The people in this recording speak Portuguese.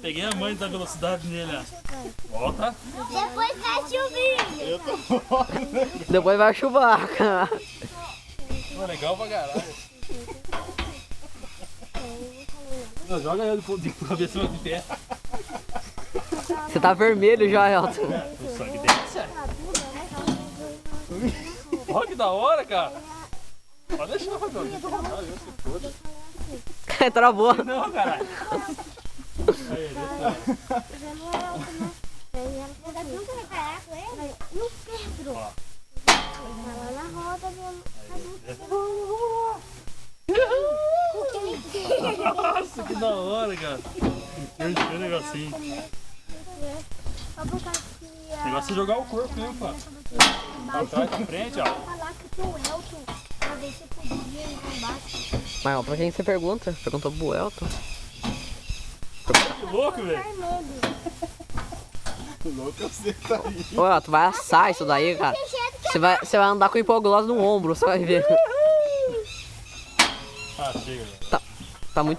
Peguei a mãe da velocidade nele, ó. Volta. Depois vai chover. Eu tô fora, né? Depois vai chuvar, cara. Pô, legal pra caralho. Não, joga ele de cabeça de pé. Você tá vermelho já, Elton. O sangue desce. Olha que da hora, cara. Pode deixar, Fabiano. Travou. Não, caralho. Aí, ó. Nossa, que da hora, cara. Que negocinho. O negócio é jogar o corpo mesmo, pá. Pra trás, pra frente, ó. Falar que tem o Elton, pra ver se podia ir lá embaixo. Mas ó, pra quem você pergunta? Perguntou pro Elton. Que louco, velho. Louco você tá aí. Ô, Elton, vai assar isso daí, cara. Você vai andar com hipoglose no ombro, você vai ver. Ah, chega, velho. Tá muito